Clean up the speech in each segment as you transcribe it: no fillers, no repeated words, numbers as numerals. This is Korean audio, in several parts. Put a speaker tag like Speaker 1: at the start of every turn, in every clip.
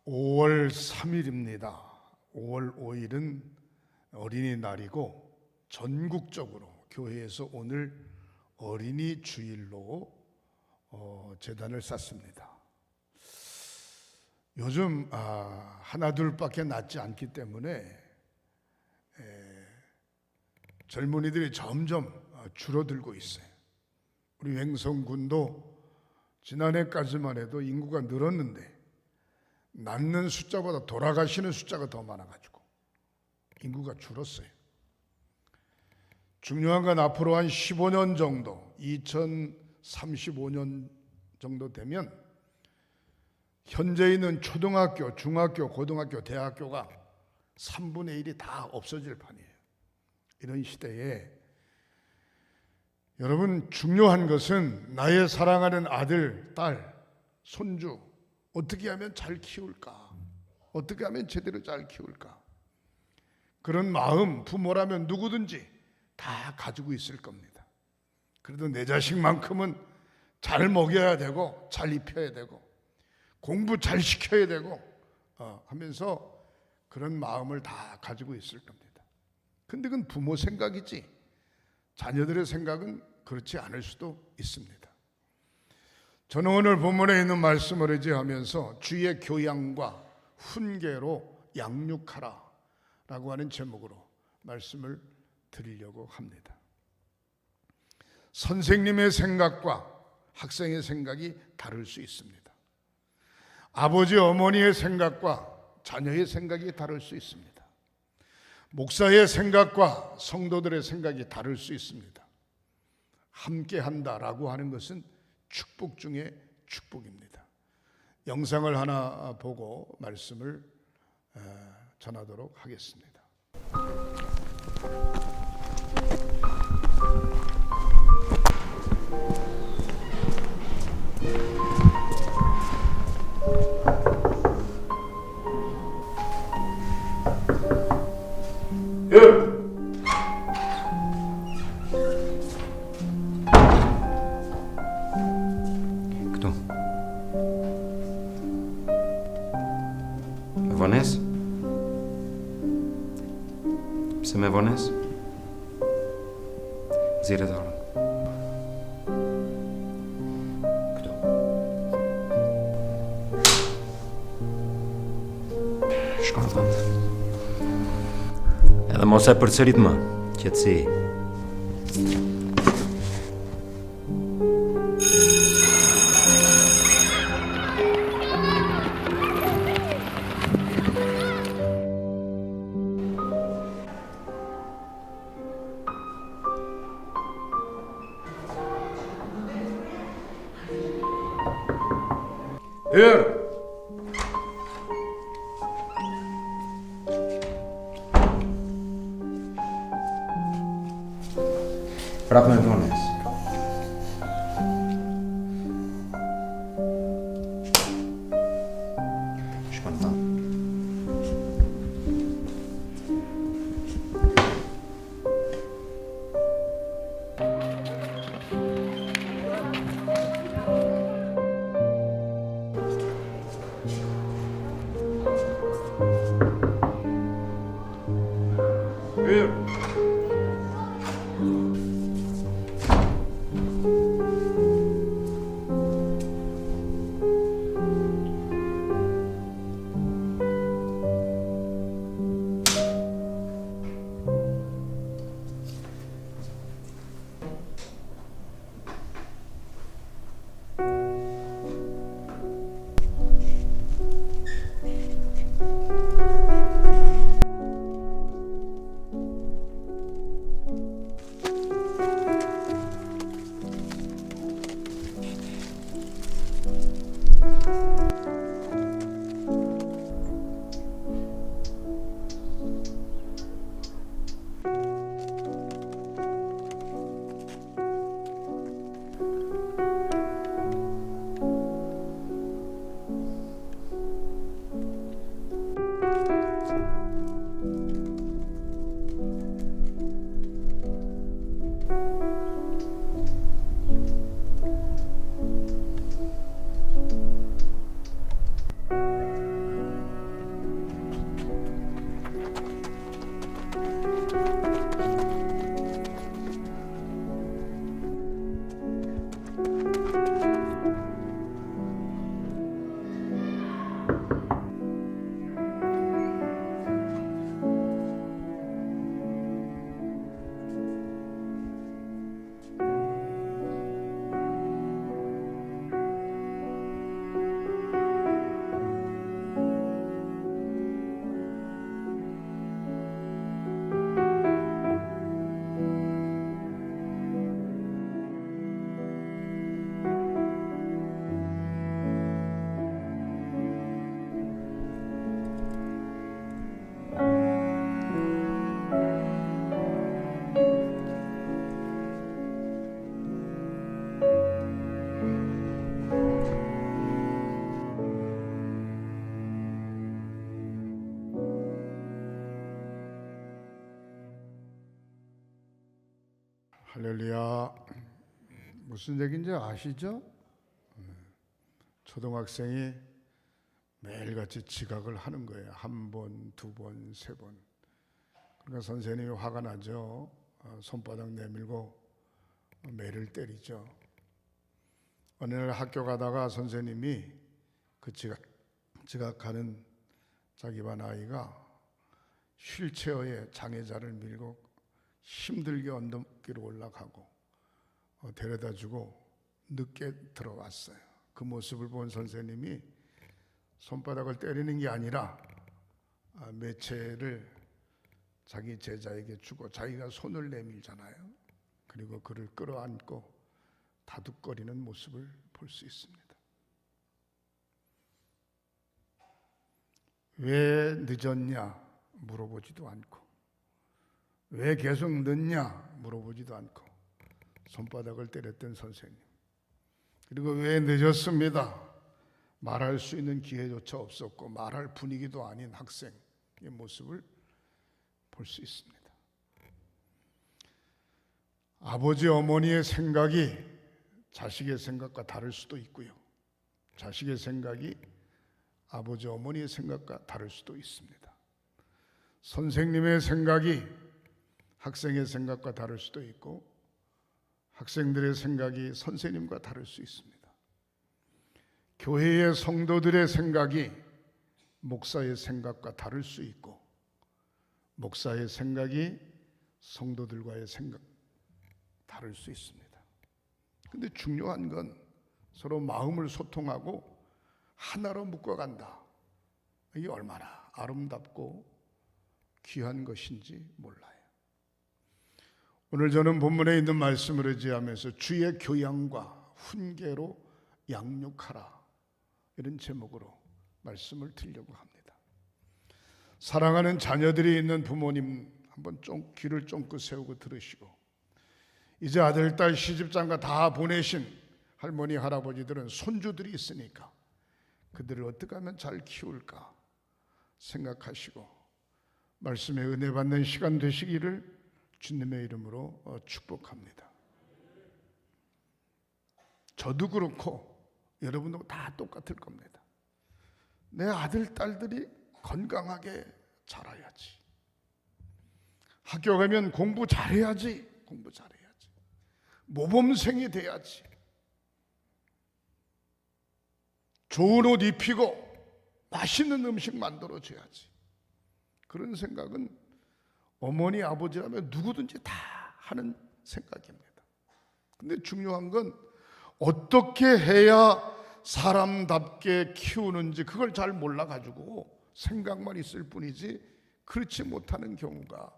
Speaker 1: 5월 3일입니다. 5월 5일은 어린이날이고 전국적으로 교회에서 오늘 어린이 주일로 제단을 쌌습니다. 요즘 하나 둘밖에 낳지 않기 때문에 젊은이들이 점점 줄어들고 있어요. 우리 횡성군도 지난해까지만 해도 인구가 늘었는데 낳는 숫자보다 돌아가시는 숫자가 더 많아가지고 인구가 줄었어요. 중요한 건 앞으로 한 15년 정도, 2035년 정도 되면 현재 있는 초등학교, 중학교, 고등학교, 대학교가 3분의 1이 다 없어질 판이에요. 이런 시대에 여러분, 중요한 것은 나의 사랑하는 아들, 딸, 손주 어떻게 하면 잘 키울까? 어떻게 하면 제대로 잘 키울까? 그런 마음 부모라면 누구든지 다 가지고 있을 겁니다. 그래도 내 자식만큼은 잘 먹여야 되고 잘 입혀야 되고 공부 잘 시켜야 되고 하면서 그런 마음을 다 가지고 있을 겁니다. 근데 그건 부모 생각이지 자녀들의 생각은 그렇지 않을 수도 있습니다. 저는 오늘 본문에 있는 말씀을 의지하면서 주의 교양과 훈계로 양육하라 라고 하는 제목으로 말씀을 드리려고 합니다. 선생님의 생각과 학생의 생각이 다를 수 있습니다. 아버지 어머니의 생각과 자녀의 생각이 다를 수 있습니다. 목사의 생각과 성도들의 생각이 다를 수 있습니다. 함께 한다라고 하는 것은 축복 중에 축복입니다. 영상을 하나 보고 말씀을 전하도록 하겠습니다.
Speaker 2: Vanessa? Pse me Vanessa? Zire dorën. Këto. Shko në vend. Edhe mos e përsërit më, qetësi. Prapë me Vanessa. Shko në vend.
Speaker 1: 할렐루야. 무슨 얘기인지 아시죠? 초등학생이 매일같이 지각을 하는 거예요. 한 번, 두 번, 세 번. 그러니까 선생님이 화가 나죠. 손바닥 내밀고 매를 때리죠. 어느 날 학교 가다가 선생님이 그 지각하는 자기 반 아이가 휠체어에 장애자를 밀고 힘들게 언덕길을 올라가고 데려다 주고 늦게 들어왔어요. 그 모습을 본 선생님이 손바닥을 때리는 게 아니라 매체를 자기 제자에게 주고 자기가 손을 내밀잖아요. 그리고 그를 끌어안고 다독거리는 모습을 볼 수 있습니다. 왜 늦었냐 물어보지도 않고, 왜 계속 늦냐 물어보지도 않고 손바닥을 때렸던 선생님, 그리고 왜 늦었습니다 말할 수 있는 기회조차 없었고 말할 분위기도 아닌 학생의 모습을 볼 수 있습니다. 아버지 어머니의 생각이 자식의 생각과 다를 수도 있고요, 자식의 생각이 아버지 어머니의 생각과 다를 수도 있습니다. 선생님의 생각이 학생의 생각과 다를 수도 있고 학생들의 생각이 선생님과 다를 수 있습니다. 교회의 성도들의 생각이 목사의 생각과 다를 수 있고 목사의 생각이 성도들과의 생각 다를 수 있습니다. 근데 중요한 건 서로 마음을 소통하고 하나로 묶어간다. 이게 얼마나 아름답고 귀한 것인지 몰라요. 오늘 저는 본문에 있는 말씀을 의지하면서 주의 교양과 훈계로 양육하라, 이런 제목으로 말씀을 드리려고 합니다. 사랑하는 자녀들이 있는 부모님, 한번 좀 귀를 쫑긋 세우고 들으시고, 이제 아들, 딸, 시집장가 다 보내신 할머니, 할아버지들은 손주들이 있으니까 그들을 어떻게 하면 잘 키울까 생각하시고 말씀에 은혜 받는 시간 되시기를 주님의 이름으로 축복합니다. 저도 그렇고 여러분도 다 똑같을 겁니다. 내 아들, 딸들이 건강하게 자라야지. 학교 가면 공부 잘해야지. 공부 잘해야지. 모범생이 돼야지. 좋은 옷 입히고 맛있는 음식 만들어줘야지. 그런 생각은 어머니, 아버지라면 누구든지 다 하는 생각입니다. 근데 중요한 건 어떻게 해야 사람답게 키우는지 그걸 잘 몰라가지고 생각만 있을 뿐이지 그렇지 못하는 경우가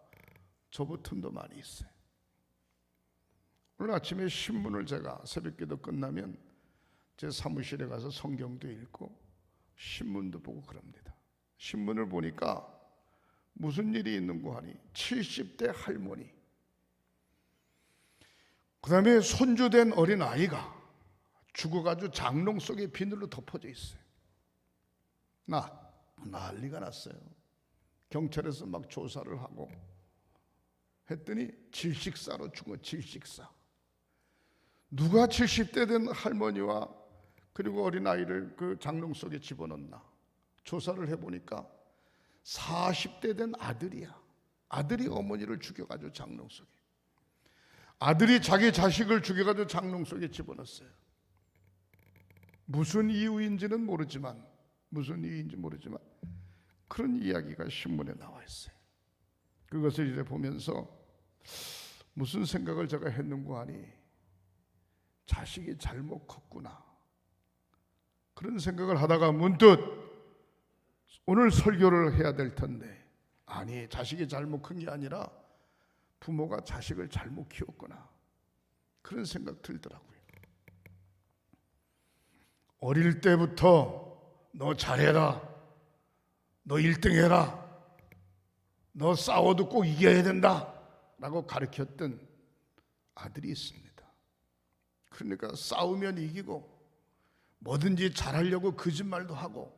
Speaker 1: 저부터도 많이 있어요. 오늘 아침에 신문을 제가 새벽기도 끝나면 제 사무실에 가서 성경도 읽고 신문도 보고 그럽니다. 신문을 보니까 무슨 일이 있는고 하니 70대 할머니, 그 다음에 손주된 어린아이가 죽어가지고 장롱 속에 비늘로 덮어져 있어요. 난리가 났어요. 경찰에서 막 조사를 하고 했더니 질식사로 죽어. 질식사. 누가 70대 된 할머니와 그리고 어린아이를 그 장롱 속에 집어넣나 조사를 해보니까 40대 된 아들이야. 아들이 어머니를 죽여가지고 장롱 속에, 아들이 자기 자식을 죽여가지고 장롱 속에 집어넣었어요. 무슨 이유인지는 모르지만, 무슨 이유인지 모르지만 그런 이야기가 신문에 나와 있어요. 그것을 이제 보면서 무슨 생각을 제가 했는고 하니 자식이 잘못 컸구나, 그런 생각을 하다가 문득 오늘 설교를 해야 될 텐데, 아니 자식이 잘못 큰 게 아니라 부모가 자식을 잘못 키웠구나, 그런 생각 들더라고요. 어릴 때부터 너 잘해라, 너 1등 해라, 너 싸워도 꼭 이겨야 된다 라고 가르쳤던 아들이 있습니다. 그러니까 싸우면 이기고 뭐든지 잘하려고 거짓말도 하고,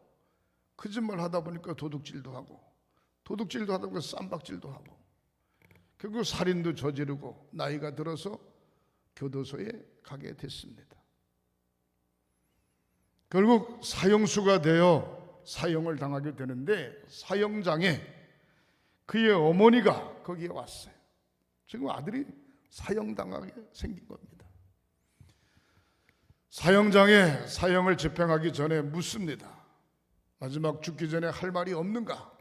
Speaker 1: 거짓말 하다 보니까 도둑질도 하고, 도둑질도 하다 보니까 쌈박질도 하고, 결국 살인도 저지르고 나이가 들어서 교도소에 가게 됐습니다. 결국 사형수가 되어 사형을 당하게 되는데 사형장에 그의 어머니가 거기에 왔어요. 지금 아들이 사형당하게 생긴 겁니다. 사형장에 사형을 집행하기 전에 묻습니다. 마지막 죽기 전에 할 말이 없는가?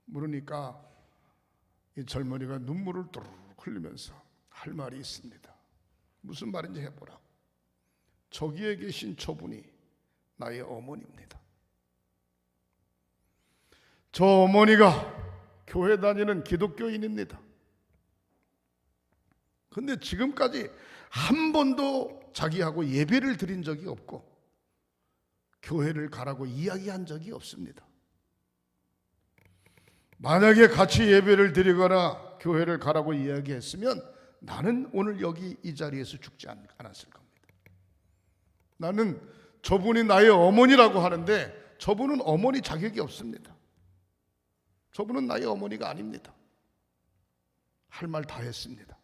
Speaker 1: 물으니까 이 젊은이가 눈물을 또르르 흘리면서 할 말이 있습니다. 무슨 말인지 해보라. 저기에 계신 저분이 나의 어머니입니다. 저 어머니가 교회 다니는 기독교인입니다. 근데 지금까지 한 번도 자기하고 예배를 드린 적이 없고 교회를 가라고 이야기한 적이 없습니다. 만약에 같이 예배를 드리거나 교회를 가라고 이야기했으면 나는 오늘 여기 이 자리에서 죽지 않았을 겁니다. 나는 저분이 나의 어머니라고 하는데 저분은 어머니 자격이 없습니다. 저분은 나의 어머니가 아닙니다. 할 말 다 했습니다.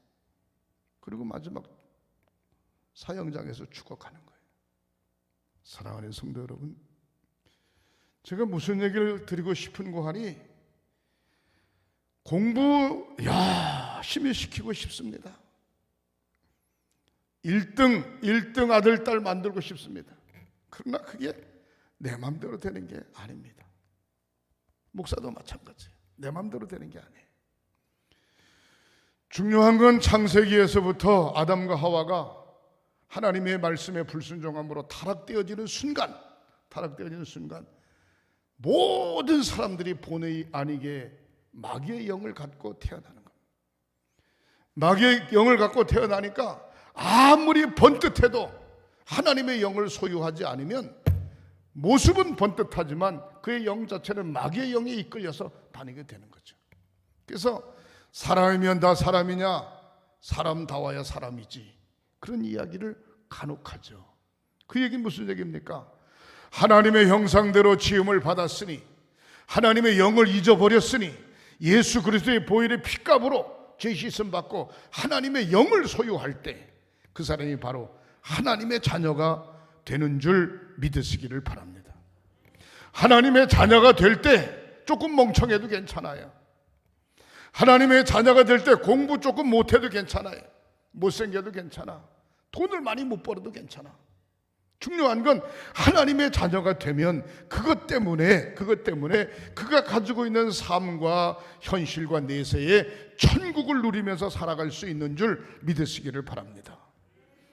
Speaker 1: 그리고 마지막 사형장에서 죽어가는 거예요. 사랑하는 성도 여러분, 제가 무슨 얘기를 드리고 싶은고 하니 공부 열심히 시키고 싶습니다. 1등 아들, 딸 만들고 싶습니다. 그러나 그게 내 마음대로 되는 게 아닙니다. 목사도 마찬가지예요. 내 마음대로 되는 게 아니에요. 중요한 건 창세기에서부터 아담과 하와가 하나님의 말씀에 불순종함으로 타락되어지는 순간 모든 사람들이 본의 아니게 마귀의 영을 갖고 태어나는 겁니다. 마귀의 영을 갖고 태어나니까 아무리 번듯해도 하나님의 영을 소유하지 않으면 모습은 번듯하지만 그의 영 자체는 마귀의 영에 이끌려서 다니게 되는 거죠. 그래서 사람이면 다 사람이냐? 사람다워야 사람이지. 그런 이야기를 간혹 하죠. 그 얘기는 무슨 얘기입니까? 하나님의 형상대로 지음을 받았으니 하나님의 영을 잊어버렸으니 예수 그리스도의 보혈의 피값으로 죄 씻음 받고 하나님의 영을 소유할 때 그 사람이 바로 하나님의 자녀가 되는 줄 믿으시기를 바랍니다. 하나님의 자녀가 될 때 조금 멍청해도 괜찮아요. 하나님의 자녀가 될 때 공부 조금 못해도 괜찮아요. 못생겨도 괜찮아. 돈을 많이 못 벌어도 괜찮아. 중요한 건 하나님의 자녀가 되면 그것 때문에 그가 가지고 있는 삶과 현실과 내세에 천국을 누리면서 살아갈 수 있는 줄 믿으시기를 바랍니다.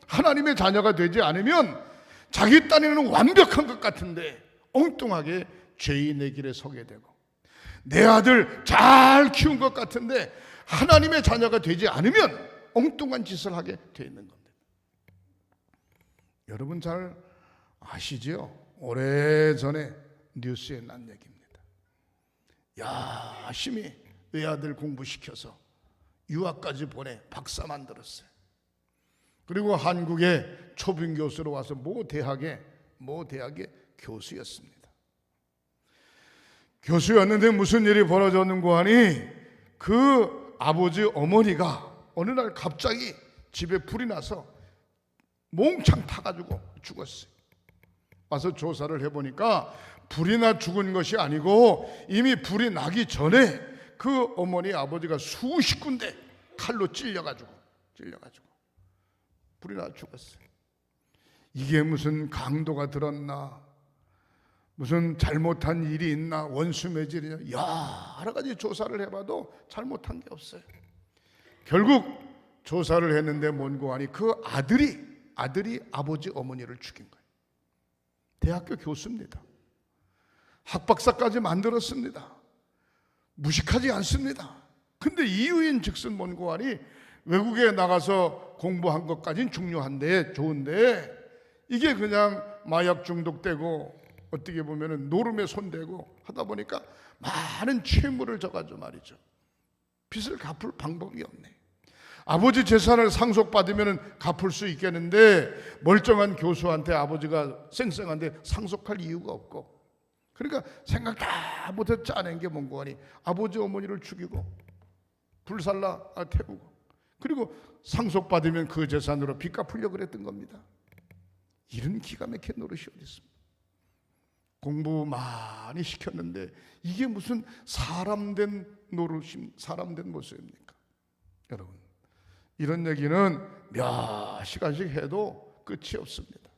Speaker 1: 하나님의 자녀가 되지 않으면 자기 딴에는 완벽한 것 같은데 엉뚱하게 죄인의 길에 서게 되고 내 아들 잘 키운 것 같은데 하나님의 자녀가 되지 않으면 엉뚱한 짓을 하게 돼 있는 겁니다. 여러분 잘 아시죠? 오래전에 뉴스에 난 얘기입니다. 열심히 외아들 공부시켜서 유학까지 보내 박사 만들었어요. 그리고 한국에 초빙 교수로 와서 모 대학의 교수였습니다. 교수였는데 무슨 일이 벌어졌는고 하니 그 아버지 어머니가 어느 날 갑자기 집에 불이 나서 몽창 타가지고 죽었어요. 와서 조사를 해보니까 불이 나 죽은 것이 아니고 이미 불이 나기 전에 그 어머니 아버지가 수십 군데 칼로 찔려가지고 불이 나 죽었어요. 이게 무슨 강도가 들었나, 무슨 잘못한 일이 있나, 원수 매질이냐, 여러 가지 조사를 해봐도 잘못한 게 없어요. 결국 조사를 했는데 뭔고 하니 그 아들이 아버지 어머니를 죽인 거예요. 대학교 교수입니다. 학박사까지 만들었습니다. 무식하지 않습니다. 근데 이유인 즉슨 뭔고 하니 외국에 나가서 공부한 것까지는 중요한데 좋은데 이게 그냥 마약 중독되고 어떻게 보면은 노름에 손대고 하다 보니까 많은 채무를 져가지고 말이죠. 빚을 갚을 방법이 없네. 아버지 재산을 상속받으면 갚을 수 있겠는데 멀쩡한 교수한테 아버지가 쌩쌩한데 상속할 이유가 없고 그러니까 생각 다 못해 짜낸 게 뭔고 하니 아버지 어머니를 죽이고 불살라 태우고 그리고 상속받으면 그 재산으로 빚 갚으려고 그랬던 겁니다. 이런 기가 막힌 노릇이 어디 있습니까? 공부 많이 시켰는데 이게 무슨 사람된 노릇임, 사람된 모습입니까? 여러분, 이런 얘기는 몇 시간씩 해도 끝이 없습니다.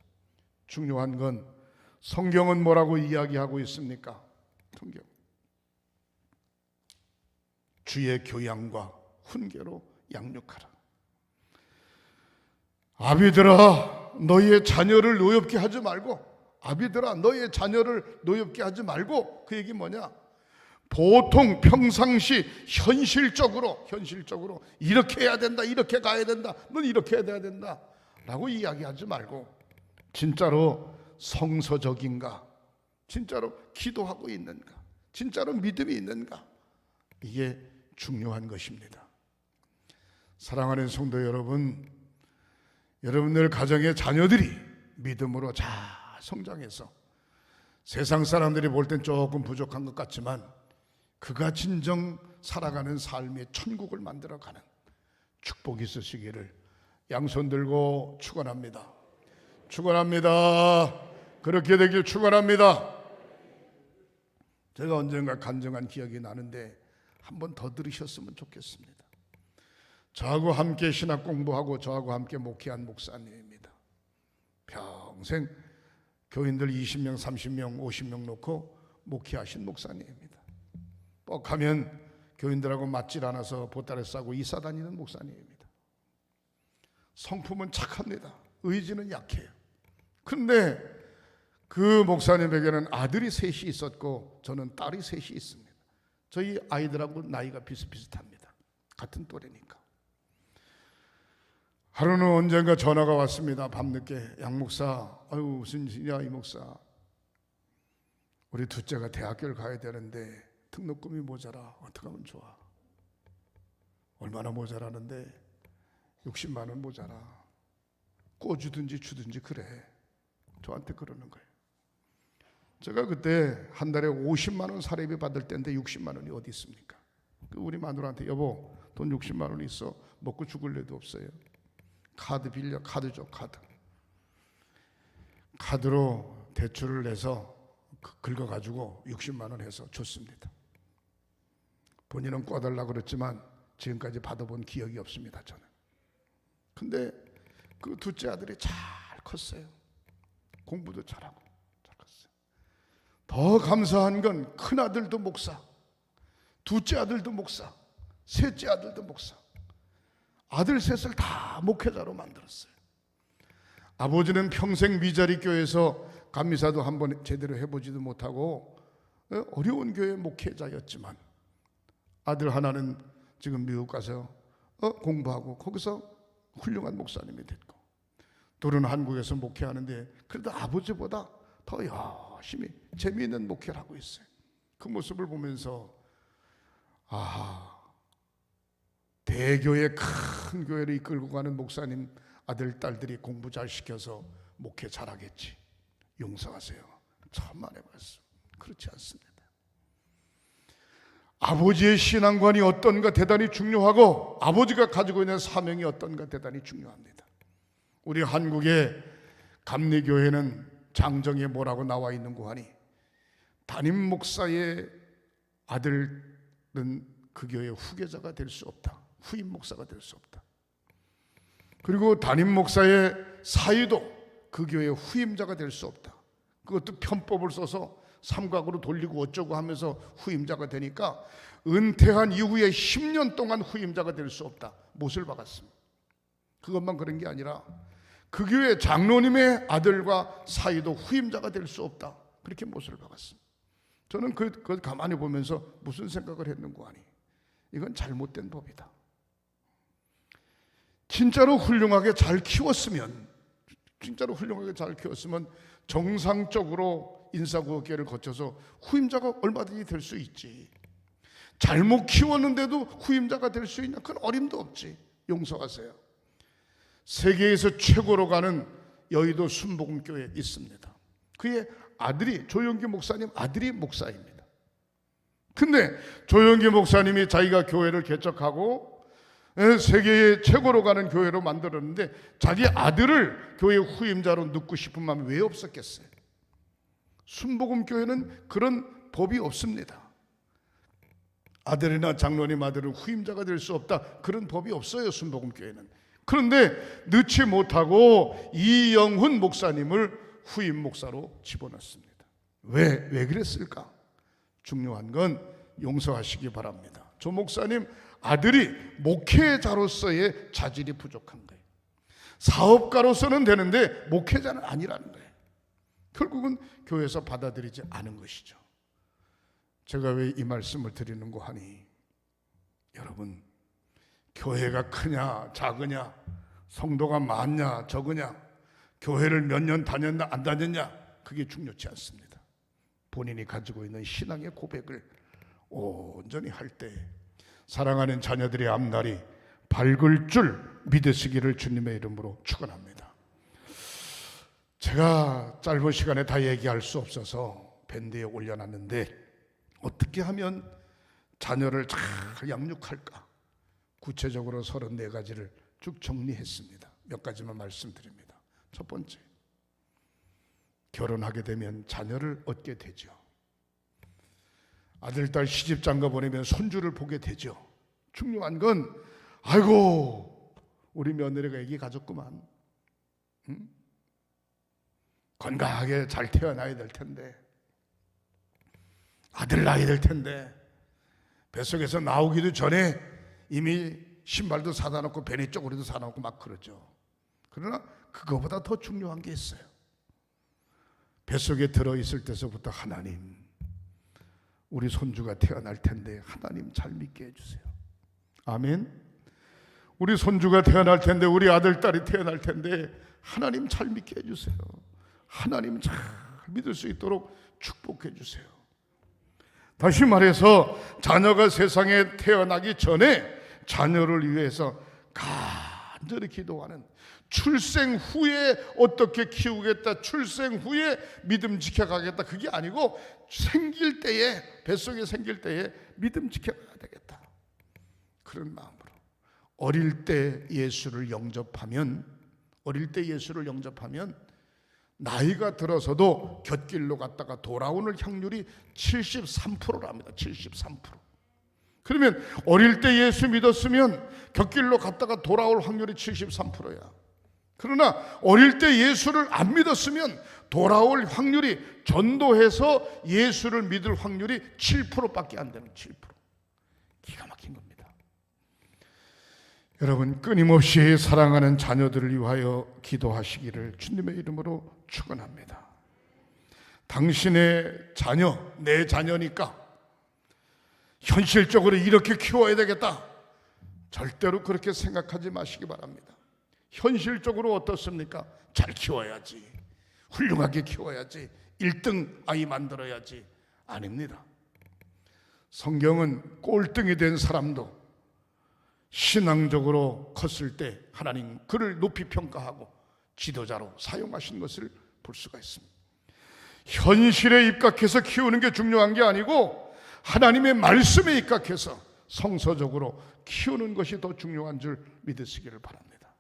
Speaker 1: 중요한 건 성경은 뭐라고 이야기하고 있습니까? 성경, 주의 교양과 훈계로 양육하라. 아비들아, 너희의 자녀를 노엽게 하지 말고, 아비들아, 너희의 자녀를 노엽게 하지 말고, 그 얘기 뭐냐? 보통 평상시 현실적으로 이렇게 해야 된다, 이렇게 가야 된다, 넌 이렇게 해야 된다 라고 이야기하지 말고, 진짜로 성서적인가, 진짜로 기도하고 있는가, 진짜로 믿음이 있는가, 이게 중요한 것입니다. 사랑하는 성도 여러분, 여러분들 가정의 자녀들이 믿음으로 잘 성장해서 세상 사람들이 볼 땐 조금 부족한 것 같지만 그가 진정 살아가는 삶의 천국을 만들어가는 축복이 있으시기를 양손 들고 축원합니다. 축원합니다. 그렇게 되길 축원합니다. 제가 언젠가 간증한 기억이 나는데 한 번 더 들으셨으면 좋겠습니다. 저하고 함께 신학 공부하고 저하고 함께 목회한 목사님입니다. 평생 교인들 20명, 30명, 50명 놓고 목회하신 목사님입니다. 뻑하면 교인들하고 맞질 않아서 보따리 싸고 이사 다니는 목사님입니다. 성품은 착합니다. 의지는 약해요. 그런데 그 목사님에게는 아들이 셋이 있었고 저는 딸이 셋이 있습니다. 저희 아이들하고 나이가 비슷비슷합니다. 같은 또래니까. 하루는 언젠가 전화가 왔습니다. 밤늦게. 양 목사, 아유 무슨 일이야 이 목사, 우리 둘째가 대학교를 가야 되는데 등록금이 모자라. 어떻게 하면 좋아? 얼마나 모자라는데? 60만 원 모자라. 꿔주든지 주든지 그래. 저한테 그러는 거예요. 제가 그때 한 달에 50만 원 사례비 받을 때인데 60만 원이 어디 있습니까? 우리 마누라한테 여보 돈 60만 원 있어. 먹고 죽을 일도 없어요. 카드 빌려. 카드 줘. 카드로 대출을 내서 긁어가지고 60만 원 해서 줬습니다. 본인은 꿔달라고 그랬지만 지금까지 받아본 기억이 없습니다. 저는. 근데 그 둘째 아들이 잘 컸어요. 공부도 잘하고 잘 컸어요. 더 감사한 건 큰아들도 목사, 둘째 아들도 목사, 셋째 아들도 목사, 아들 셋을 다 목회자로 만들었어요. 아버지는 평생 미자리 교회에서 감리사도 한번 제대로 해보지도 못하고 어려운 교회 목회자였지만 아들 하나는 지금 미국 가서 공부하고 거기서 훌륭한 목사님이 됐고, 둘은 한국에서 목회하는데 그래도 아버지보다 더 열심히 재미있는 목회를 하고 있어요. 그 모습을 보면서 대교회 큰 교회를 이끌고 가는 목사님 아들 딸들이 공부 잘 시켜서 목회 잘하겠지. 용서하세요. 천만의 말씀. 그렇지 않습니다. 아버지의 신앙관이 어떤가 대단히 중요하고 아버지가 가지고 있는 사명이 어떤가 대단히 중요합니다. 우리 한국의 감리교회는 장정에 뭐라고 나와 있는 거 하니, 담임 목사의 아들은 그 교회의 후계자가 될 수 없다. 후임 목사가 될 수 없다. 그리고 담임 목사의 사위도 그 교회의 후임자가 될 수 없다. 그것도 편법을 써서 삼각으로 돌리고 어쩌고 하면서 후임자가 되니까 은퇴한 이후에 10년 동안 후임자가 될 수 없다. 못을 박았습니다. 그것만 그런 게 아니라 그 교회 장로님의 아들과 사위도 후임자가 될 수 없다. 그렇게 못을 박았습니다. 저는 그걸 가만히 보면서 무슨 생각을 했는고 하니, 이건 잘못된 법이다. 진짜로 훌륭하게 잘 키웠으면 정상적으로 인사구역계를 거쳐서 후임자가 얼마든지 될 수 있지. 잘못 키웠는데도 후임자가 될 수 있냐? 그건 어림도 없지. 용서하세요. 세계에서 최고로 가는 여의도 순복음교회 있습니다. 그의 아들이, 조영기 목사님 아들이 목사입니다. 근데 조영기 목사님이 자기가 교회를 개척하고 세계의 최고로 가는 교회로 만들었는데 자기 아들을 교회 후임자로 넣고 싶은 마음이 왜 없었겠어요? 순복음 교회는 그런 법이 없습니다. 아들이나 장로님 아들은 후임자가 될 수 없다, 그런 법이 없어요, 순복음 교회는. 그런데 넣지 못하고 이영훈 목사님을 후임 목사로 집어넣습니다. 왜 그랬을까? 중요한 건 용서하시기 바랍니다. 조 목사님 아들이 목회자로서의 자질이 부족한 거예요. 사업가로서는 되는데 목회자는 아니라는 거예요. 결국은 교회에서 받아들이지 않은 것이죠. 제가 왜 이 말씀을 드리는고 하니, 여러분, 교회가 크냐 작으냐, 성도가 많냐 적으냐, 교회를 몇 년 다녔나 안 다녔냐, 그게 중요치 않습니다. 본인이 가지고 있는 신앙의 고백을 온전히 할 때 사랑하는 자녀들의 앞날이 밝을 줄 믿으시기를 주님의 이름으로 축원합니다. 제가 짧은 시간에 다 얘기할 수 없어서 밴드에 올려놨는데, 어떻게 하면 자녀를 잘 양육할까? 구체적으로 34가지를 쭉 정리했습니다. 몇 가지만 말씀드립니다. 첫 번째, 결혼하게 되면 자녀를 얻게 되죠. 아들, 딸 시집 장가 보내면 손주를 보게 되죠. 중요한 건, 아이고 우리 며느리가 애기 가졌구만, 건강하게 잘 태어나야 될 텐데, 아들 낳아야 될 텐데, 뱃속에서 나오기도 전에 이미 신발도 사다 놓고 베니 쪼그리도 사다 놓고 막 그러죠. 그러나 그거보다 더 중요한 게 있어요. 뱃속에 들어있을 때서부터 하나님, 우리 손주가 태어날 텐데 하나님 잘 믿게 해주세요. 아멘. 우리 손주가 태어날 텐데, 우리 아들, 딸이 태어날 텐데 하나님 잘 믿게 해주세요. 하나님 잘 믿을 수 있도록 축복해 주세요. 다시 말해서 자녀가 세상에 태어나기 전에 자녀를 위해서 간절히 기도하는, 출생 후에 어떻게 키우겠다, 출생 후에 믿음 지켜가겠다, 그게 아니고 생길 때에, 뱃속에 생길 때에 믿음 지켜가야 되겠다, 그런 마음으로 어릴 때 예수를 영접하면 나이가 들어서도 곁길로 갔다가 돌아오는 확률이 73%랍니다. 73%. 그러면 어릴 때 예수 믿었으면 곁길로 갔다가 돌아올 확률이 73%야. 그러나 어릴 때 예수를 안 믿었으면 돌아올 확률이, 전도해서 예수를 믿을 확률이 7%밖에 안 되는 7%. 기가 막힌 겁니다. 여러분, 끊임없이 사랑하는 자녀들을 위하여 기도하시기를 주님의 이름으로 축원합니다. 당신의 자녀, 내 자녀니까 현실적으로 이렇게 키워야 되겠다, 절대로 그렇게 생각하지 마시기 바랍니다. 현실적으로 어떻습니까? 잘 키워야지, 훌륭하게 키워야지, 1등 아이 만들어야지, 아닙니다. 성경은 꼴등이 된 사람도 신앙적으로 컸을 때 하나님 그를 높이 평가하고 지도자로 사용하신 것을 볼 수가 있습니다. 현실에 입각해서 키우는 게 중요한 게 아니고 하나님의 말씀에 입각해서 성서적으로 키우는 것이 더 중요한 줄 믿으시기를 바랍니다.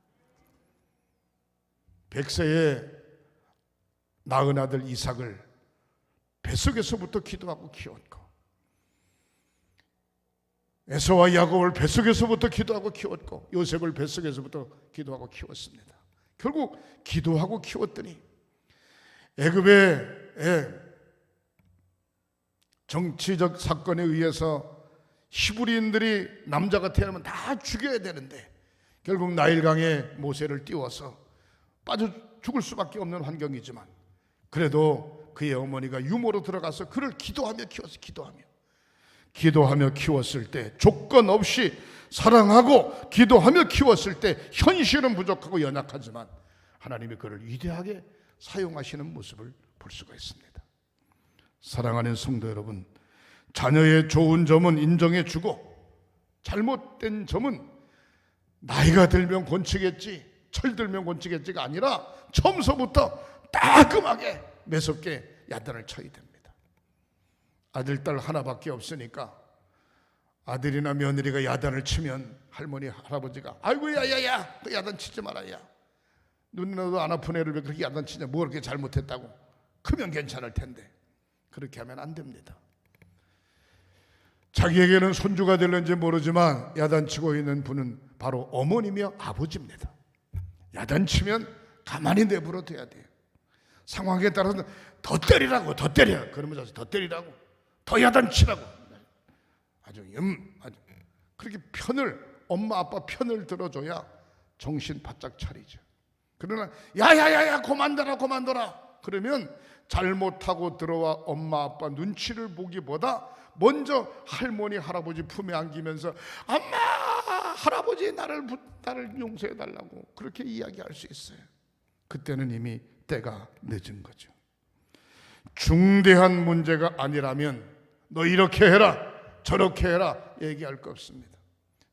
Speaker 1: 100세에 낳은 아들 이삭을 뱃속에서부터 기도하고 키웠고, 에서와 야곱을 뱃속에서부터 기도하고 키웠고, 요셉을 뱃속에서부터 기도하고 키웠습니다. 결국 기도하고 키웠더니 애굽의 정치적 사건에 의해서 히브리인들이 남자가 태어나면 다 죽여야 되는데, 결국 나일강에 모세를 띄워서 빠져 죽을 수밖에 없는 환경이지만, 그래도 그의 어머니가 유모로 들어가서 그를 기도하며 키웠어. 기도하며 키웠을 때, 조건 없이 사랑하고 기도하며 키웠을 때, 현실은 부족하고 연약하지만 하나님이 그를 위대하게 사용하시는 모습을 볼 수가 있습니다. 사랑하는 성도 여러분, 자녀의 좋은 점은 인정해 주고 잘못된 점은 나이가 들면 곤치겠지, 철들면 곤치겠지가 아니라 처음서부터 따끔하게 매섭게 야단을 쳐야 됩니다. 아들, 딸 하나밖에 없으니까 아들이나 며느리가 야단을 치면 할머니 할아버지가 아이고 야야야 그 야단 치지 마라 야 눈이라도 안 아픈 애를 왜 그렇게 야단 치냐 뭐 그렇게 잘못했다고 크면 괜찮을 텐데 그렇게 하면 안 됩니다. 자기에게는 손주가 될는지 모르지만 야단치고 있는 분은 바로 어머니며 아버지입니다. 야단치면 가만히 내버려 둬야 돼요. 상황에 따라서는 더 때리라고 더 때려 그러면서 더 때리라고 더 야단치라고 아주 그렇게 엄마 아빠 편을 들어줘야 정신 바짝 차리죠. 그러나 야야야야 그만둬라 그러면 잘못하고 들어와 엄마 아빠 눈치를 보기보다 먼저 할머니 할아버지 품에 안기면서 엄마 할아버지 나를 용서해달라고 그렇게 이야기할 수 있어요. 그때는 이미 때가 늦은 거죠. 중대한 문제가 아니라면 너 이렇게 해라 저렇게 해라 얘기할 거 없습니다.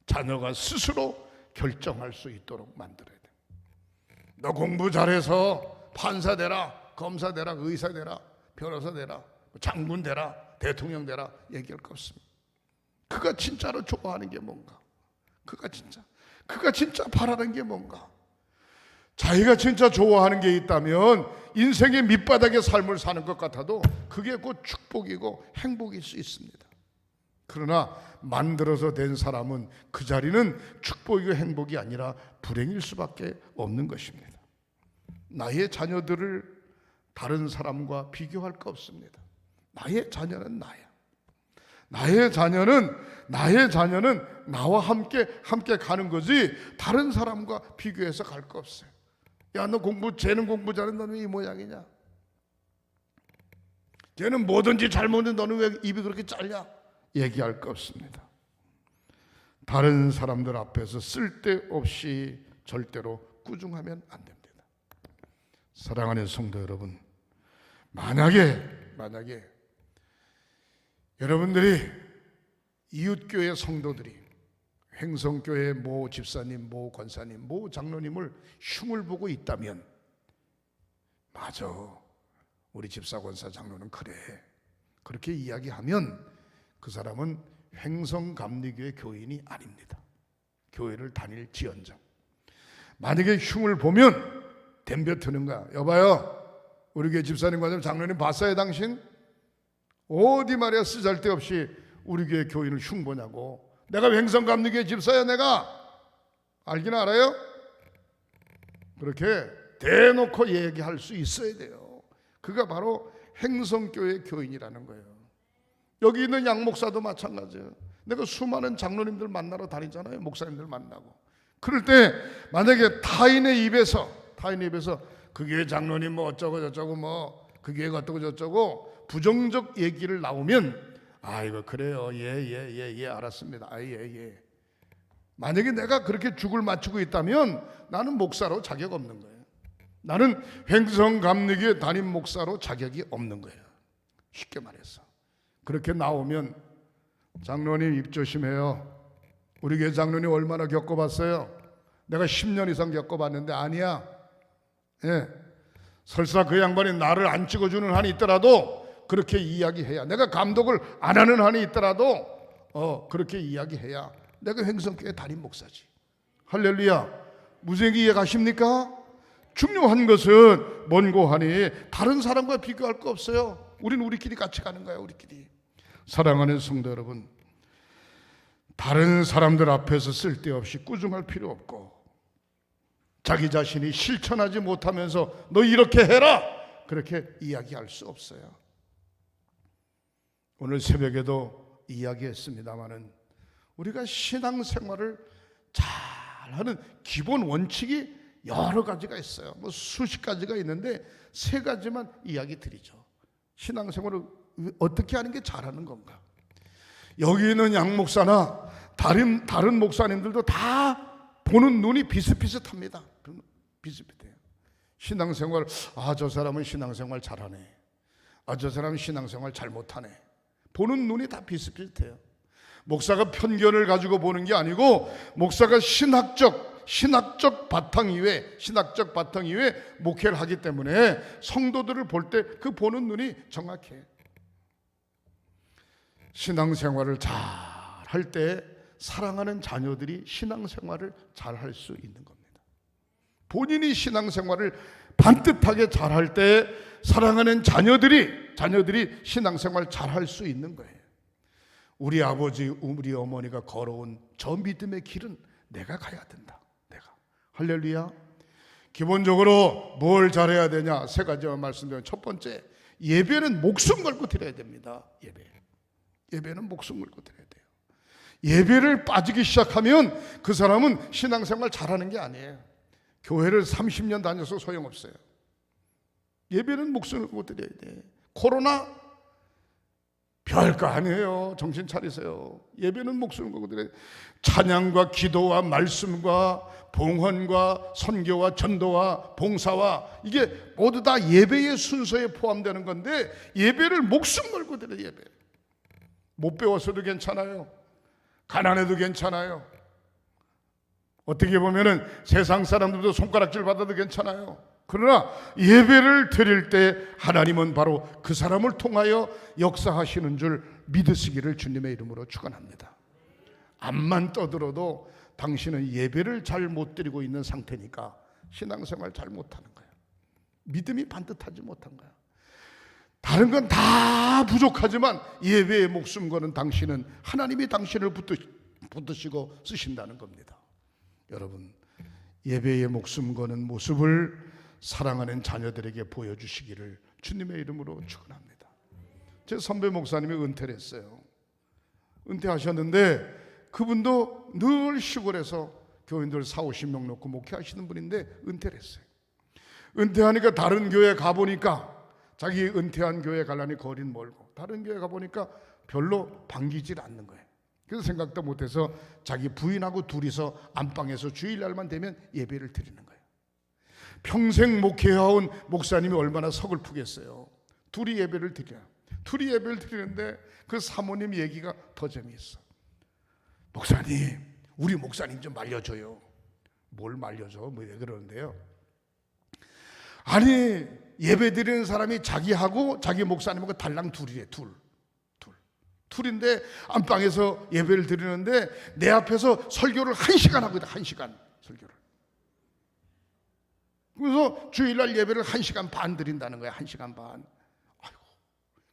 Speaker 1: 자녀가 스스로 결정할 수 있도록 만들어야 돼. 너 공부 잘해서 판사 되라 검사 되라 의사 되라 변호사 되라 장군 되라 대통령 되라 얘기할 거 없습니다. 그가 진짜로 좋아하는 게 뭔가 그가 진짜 바라는 게 뭔가 자기가 진짜 좋아하는 게 있다면 인생의 밑바닥의 삶을 사는 것 같아도 그게 곧 축복이고 행복일 수 있습니다. 그러나 만들어서 된 사람은 그 자리는 축복이고 행복이 아니라 불행일 수밖에 없는 것입니다. 나의 자녀들을 다른 사람과 비교할 거 없습니다. 나의 자녀는 나야. 나의 자녀는 나와 함께 가는 거지 다른 사람과 비교해서 갈 거 없어요. 야, 쟤는 공부 잘해 너는 이 모양이냐? 쟤는 뭐든지 잘 먹는데 너는 왜 입이 그렇게 짧냐? 얘기할 거 없습니다. 다른 사람들 앞에서 쓸데없이 절대로 꾸중하면 안 됩니다. 사랑하는 성도 여러분, 만약에 여러분들이 이웃교회 성도들이 횡성교회 모 집사님, 모 권사님, 모 장로님을 흉을 보고 있다면 맞아, 우리 집사 권사 장로는 그래 그렇게 이야기하면 그 사람은 횡성감리교회 교인이 아닙니다. 교회를 다닐지언정 만약에 흉을 보면 덤벼드는 거야. 여봐요, 우리 교회 집사님 권사님 장로님 봤어요 당신? 어디 말이야 쓰잘데없이 우리 교회 교인을 흉보냐고. 내가 횡성감리교회 집사야 내가 알긴 알아요? 그렇게 대놓고 얘기할 수 있어야 돼요. 그가 바로 횡성교회 교인이라는 거예요. 여기 있는 양 목사도 마찬가지예요. 내가 수많은 장로님들 만나러 다니잖아요. 목사님들 만나고. 그럴 때 만약에 타인의 입에서 그 교회 장로님 뭐 어쩌고 저쩌고 뭐 그 교회가 어쩌고 저쩌고 부정적 얘기를 나오면 아이고 그래요 예 알았습니다 예. 만약에 내가 그렇게 죽을 맞추고 있다면 나는 목사로 자격 없는 거예요. 나는 횡성감리교회 담임 목사로 자격이 없는 거예요. 쉽게 말해서 그렇게 나오면 장로님 입 조심해요. 우리 교회 장로님 얼마나 겪어봤어요? 내가 10년 이상 겪어봤는데 아니야. 예. 설사 그 양반이 나를 안 찍어주는 한이 있더라도 그렇게 이야기해야, 내가 감독을 안 하는 한이 있더라도 그렇게 이야기해야 내가 횡성교회 담임 목사지. 할렐루야. 무슨 얘기 이해가십니까? 중요한 것은 뭔고 하니 다른 사람과 비교할 거 없어요. 우리는 우리끼리 같이 가는 거야. 우리끼리. 사랑하는 성도 여러분, 다른 사람들 앞에서 쓸데없이 꾸중할 필요 없고 자기 자신이 실천하지 못하면서 너 이렇게 해라 그렇게 이야기할 수 없어요. 오늘 새벽에도 이야기했습니다마는 우리가 신앙생활을 잘하는 기본 원칙이 여러 가지가 있어요. 뭐 수십 가지가 있는데 세 가지만 이야기 드리죠. 신앙생활을 어떻게 하는 게 잘하는 건가? 여기 있는 양 목사나 다른 목사님들도 다 보는 눈이 비슷비슷합니다. 비슷비슷해요. 신앙생활, 저 사람은 신앙생활 잘하네. 저 사람은 신앙생활 잘못하네. 보는 눈이 다 비슷비슷해요. 목사가 편견을 가지고 보는 게 아니고 목사가 신학적 바탕 이외에 목회를 하기 때문에 성도들을 볼 때 그 보는 눈이 정확해요. 신앙생활을 잘 할 때 사랑하는 자녀들이 신앙생활을 잘 할 수 있는 겁니다. 본인이 신앙생활을 반듯하게 잘 할 때 사랑하는 자녀들이 신앙생활 잘 할 수 있는 거예요. 우리 아버지, 우리 어머니가 걸어온 저 믿음의 길은 내가 가야 된다. 내가. 할렐루야. 기본적으로 뭘 잘해야 되냐? 세 가지만 말씀드리면, 첫 번째, 예배는 목숨 걸고 드려야 됩니다. 예배는 목숨 걸고 드려야 돼요. 예배를 빠지기 시작하면 그 사람은 신앙생활 잘하는 게 아니에요. 교회를 30년 다녀서 소용없어요. 예배는 목숨을 걸고 드려야 돼. 코로나 별거 아니에요. 정신 차리세요. 예배는 목숨을 걸고 드려야 돼. 찬양과 기도와 말씀과 봉헌과 선교와 전도와 봉사와 이게 모두 다 예배의 순서에 포함되는 건데, 예배를 목숨 걸고 드려요. 예배. 못 배웠어도 괜찮아요. 가난해도 괜찮아요. 어떻게 보면은 세상 사람들도 손가락질 받아도 괜찮아요. 그러나 예배를 드릴 때 하나님은 바로 그 사람을 통하여 역사하시는 줄 믿으시기를 주님의 이름으로 축원합니다. 앞만 떠들어도 당신은 예배를 잘 못 드리고 있는 상태니까 신앙생활 잘 못하는 거예요. 믿음이 반듯하지 못한 거예요. 다른 건 다 부족하지만 예배에 목숨 거는 당신은 하나님이 당신을 붙드시고 쓰신다는 겁니다. 여러분, 예배에 목숨 거는 모습을 사랑하는 자녀들에게 보여주시기를 주님의 이름으로 축원합니다. 제 선배 목사님이 은퇴를 했어요. 은퇴하셨는데 그분도 늘 시골에서 교인들 40-50명 놓고 목회하시는 분인데 은퇴를 했어요. 은퇴하니까 다른 교회 가보니까, 자기 은퇴한 교회 가려니 거리는 멀고, 다른 교회 가보니까 별로 반기질 않는 거예요. 그래서 생각도 못해서 자기 부인하고 둘이서 안방에서 주일날만 되면 예배를 드리는 거예요. 평생 목회해온 목사님이 얼마나 서글프겠어요. 둘이 예배를 드려요. 둘이 예배를 드리는데 그 사모님 얘기가 더 재미있어. 목사님, 우리 목사님 좀 말려줘요. 뭘 말려줘? 뭐 왜 그러는데요? 아니, 예배 드리는 사람이 자기하고 자기 목사님하고 달랑 둘이래. 둘인데 안방에서 예배를 드리는데 내 앞에서 설교를 1시간 하고 있다. 1시간 설교를. 그래서 주일날 예배를 1시간 반 드린다는 거야. 1시간 반. 아이고.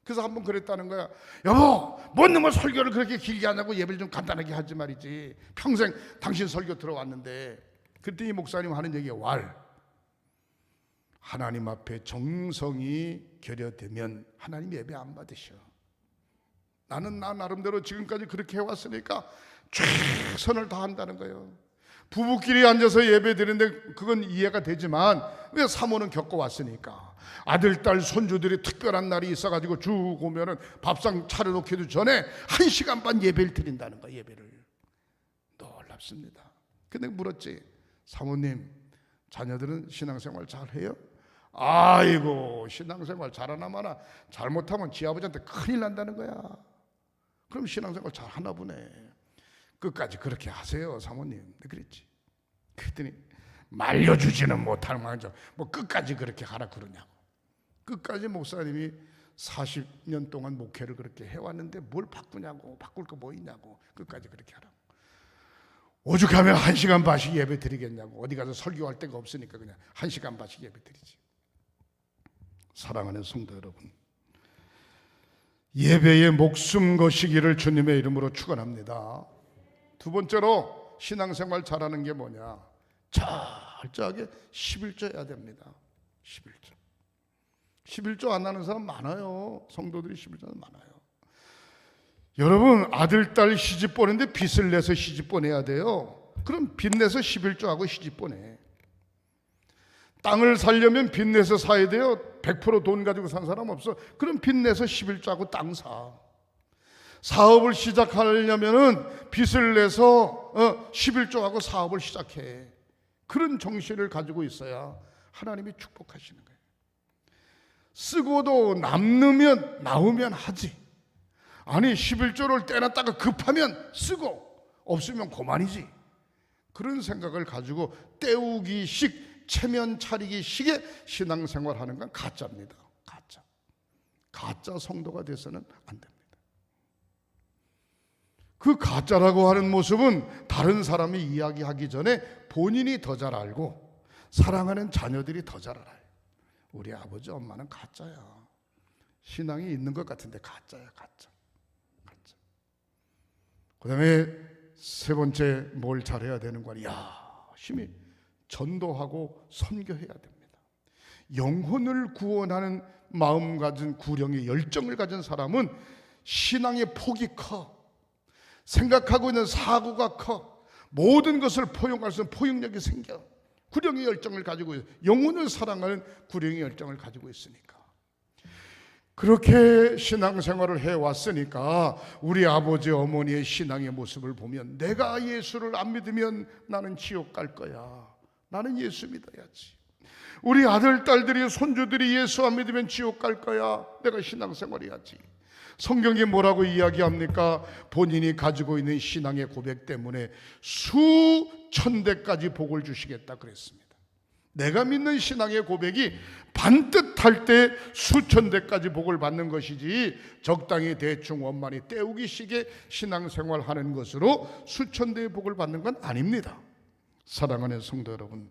Speaker 1: 그래서 한번 그랬다는 거야. 여보, 뭔 놈의 설교를 그렇게 길게 하냐고, 예배를 좀 간단하게 하지 말이지. 평생 당신 설교 들어왔는데. 그랬더니 목사님 하는 얘기가 하나님 앞에 정성이 결여되면 하나님 예배 안 받으셔. 나는 나 나름대로 지금까지 그렇게 해왔으니까 최선을 다한다는 거예요. 부부끼리 앉아서 예배 드리는데 그건 이해가 되지만, 왜 사모는 겪어왔으니까. 아들, 딸, 손주들이 특별한 날이 있어가지고 쭉 오면은 밥상 차려놓기도 전에 1시간 반 예배를 드린다는 거야. 예배를. 놀랍습니다. 근데 물었지, 사모님, 자녀들은 신앙생활 잘해요? 아이고, 신앙생활 잘하나 마나, 잘못하면 지 아버지한테 큰일 난다는 거야. 그럼 신앙생활 잘하나 보네. 끝까지 그렇게 하세요, 사모님. 그랬지. 그랬더니 말려주지는 못할 망정 뭐 끝까지 그렇게 하라 그러냐고. 끝까지 목사님이 40년 동안 목회를 그렇게 해왔는데 뭘 바꾸냐고. 바꿀 거 뭐 있냐고. 끝까지 그렇게 하라고. 오죽하면 1시간 반씩 예배 드리겠냐고. 어디 가서 설교할 데가 없으니까 그냥 1시간 반씩 예배 드리지. 사랑하는 성도 여러분, 예배에 목숨 거시기를 주님의 이름으로 축원합니다. 두 번째로 신앙생활 잘하는 게 뭐냐? 철저하게 11조 해야 됩니다. 11조 안 하는 사람 많아요. 성도들이 11조는 많아요. 여러분, 아들, 딸 시집 보내는데 빚을 내서 시집 보내야 돼요. 그럼 빚 내서 11조하고 시집 보내. 땅을 살려면 빚 내서 사야 돼요. 100% 돈 가지고 산 사람 없어. 그럼 빚 내서 11조하고 땅 사. 사업을 시작하려면은 빚을 내서 11조하고 사업을 시작해. 그런 정신을 가지고 있어야 하나님이 축복하시는 거예요. 쓰고도 남으면 나오면 하지. 아니, 11조를 떼놨다가 급하면 쓰고 없으면 고만이지. 그런 생각을 가지고 때우기식, 체면 차리기식의 신앙생활하는 건 가짜입니다. 가짜 성도가 돼서는 안 됩니다. 그 가짜라고 하는 모습은 다른 사람이 이야기하기 전에 본인이 더 잘 알고 사랑하는 자녀들이 더 잘 알아요. 우리 아버지 엄마는 가짜야. 신앙이 있는 것 같은데 가짜야, 가짜. 그 다음에 세 번째 뭘 잘해야 되는 거야. 열심히 전도하고 선교해야 됩니다. 영혼을 구원하는 마음 가진 구령의 열정을 가진 사람은 신앙의 폭이 커. 생각하고 있는 사고가 커. 모든 것을 포용할 수 있는 포용력이 생겨. 구령의 열정을 가지고 있어요. 영혼을 사랑하는 구령의 열정을 가지고 있으니까. 그렇게 신앙생활을 해왔으니까 우리 아버지 어머니의 신앙의 모습을 보면 내가 예수를 안 믿으면 나는 지옥 갈 거야. 나는 예수 믿어야지. 우리 아들, 딸들이, 손주들이 예수 안 믿으면 지옥 갈 거야. 내가 신앙생활 해야지. 성경이 뭐라고 이야기합니까? 본인이 가지고 있는 신앙의 고백 때문에 수천 대까지 복을 주시겠다 그랬습니다. 내가 믿는 신앙의 고백이 반듯할 때 수천 대까지 복을 받는 것이지 적당히 대충 원만히 때우기식의 신앙생활 하는 것으로 수천 대의 복을 받는 건 아닙니다. 사랑하는 성도 여러분,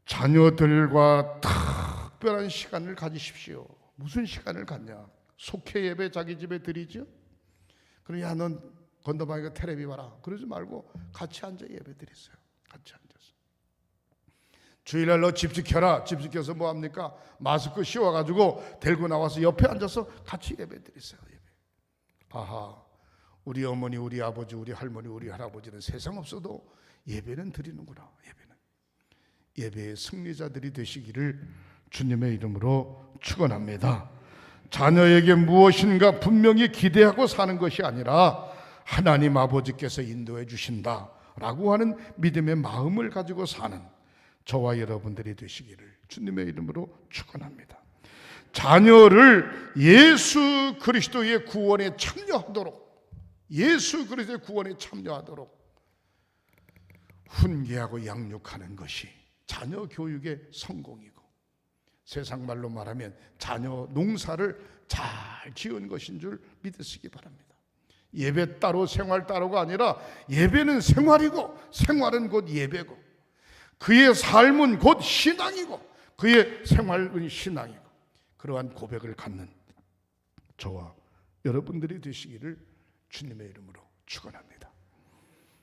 Speaker 1: 자녀들과 특별한 시간을 가지십시오. 무슨 시간을 갖냐? 속회 예배 자기 집에 드리죠? 그럼 야, 넌 건너방에 텔레비 봐라. 그러지 말고 같이 앉아 예배 드리세요. 같이 앉아서. 주일날 너 집 지켜라. 집 지켜서 뭐 합니까? 마스크 씌워가지고 들고 나와서 옆에 앉아서 같이 예배 드리세요. 예배. 아하, 우리 어머니, 우리 아버지, 우리 할머니, 우리 할아버지는 세상 없어도 예배는 드리는구나. 예배의 승리자들이 되시기를 주님의 이름으로 축원합니다. 자녀에게 무엇인가 분명히 기대하고 사는 것이 아니라 하나님 아버지께서 인도해 주신다라고 하는 믿음의 마음을 가지고 사는 저와 여러분들이 되시기를 주님의 이름으로 축원합니다. 자녀를 예수 그리스도의 구원에 참여하도록, 예수 그리스도의 구원에 참여하도록 훈계하고 양육하는 것이 자녀 교육의 성공이고, 세상 말로 말하면 자녀 농사를 잘 지은 것인 줄 믿으시기 바랍니다. 예배 따로 생활 따로가 아니라 예배는 생활이고 생활은 곧 예배고, 그의 삶은 곧 신앙이고 그의 생활은 신앙이고, 그러한 고백을 갖는 저와 여러분들이 되시기를 주님의 이름으로 축원합니다.